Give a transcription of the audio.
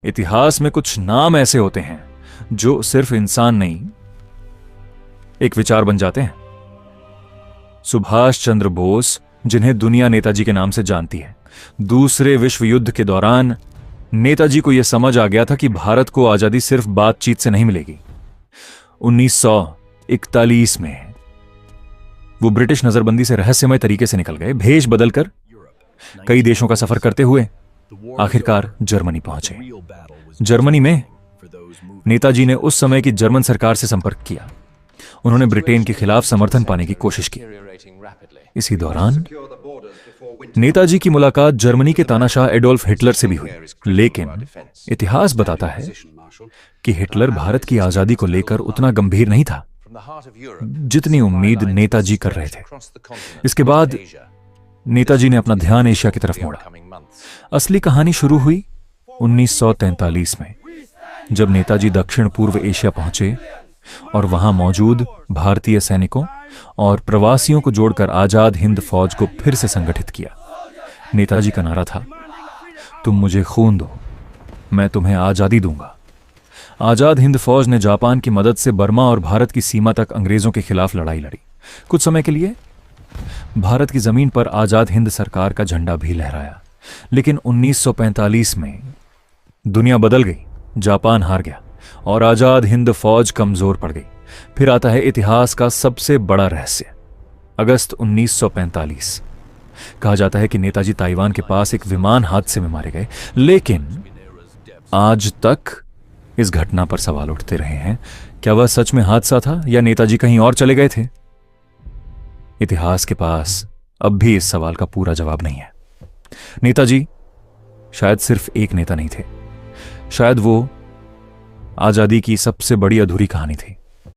इतिहास में कुछ नाम ऐसे होते हैं जो सिर्फ इंसान नहीं, एक विचार बन जाते हैं। सुभाष चंद्र बोस, जिन्हें दुनिया नेताजी के नाम से जानती है, दूसरे विश्व युद्ध के दौरान नेताजी को यह समझ आ गया था कि भारत को आजादी सिर्फ बातचीत से नहीं मिलेगी। 1941 में वो ब्रिटिश नजरबंदी से रहस्यमय तरीके से निकल गए, भेष बदलकर कई देशों का सफर करते हुए आखिरकार जर्मनी पहुंचे। जर्मनी में नेताजी ने उस समय की जर्मन सरकार से संपर्क किया। उन्होंने ब्रिटेन के खिलाफ समर्थन पाने की कोशिश की। इसी दौरान नेताजी की मुलाकात जर्मनी के तानाशाह एडोल्फ हिटलर से भी हुई, लेकिन इतिहास बताता है कि हिटलर भारत की आजादी को लेकर उतना गंभीर नहीं था जितनी उम्मीद नेताजी कर रहे थे। इसके बाद नेताजी ने अपना ध्यान एशिया की तरफ मोड़ा। असली कहानी शुरू हुई 1943 में, जब नेताजी दक्षिण पूर्व एशिया पहुंचे और वहां मौजूद भारतीय सैनिकों और प्रवासियों को जोड़कर आजाद हिंद फौज को फिर से संगठित किया। नेताजी का नारा था, तुम मुझे खून दो, मैं तुम्हें आजादी दूंगा। आजाद हिंद फौज ने जापान की मदद से बर्मा और भारत की सीमा तक अंग्रेजों के खिलाफ लड़ाई लड़ी। कुछ समय के लिए भारत की जमीन पर आजाद हिंद सरकार का झंडा भी लहराया, लेकिन 1945 में दुनिया बदल गई। जापान हार गया और आजाद हिंद फौज कमजोर पड़ गई। फिर आता है इतिहास का सबसे बड़ा रहस्य, अगस्त 1945। कहा जाता है कि नेताजी ताइवान के पास एक विमान हादसे में मारे गए, लेकिन आज तक इस घटना पर सवाल उठते रहे हैं। क्या वह सच में हादसा था या नेताजी कहीं और चले गए थे? इतिहास के पास अब भी इस सवाल का पूरा जवाब नहीं है। नेताजी शायद सिर्फ एक नेता नहीं थे, शायद वो आजादी की सबसे बड़ी अधूरी कहानी थी।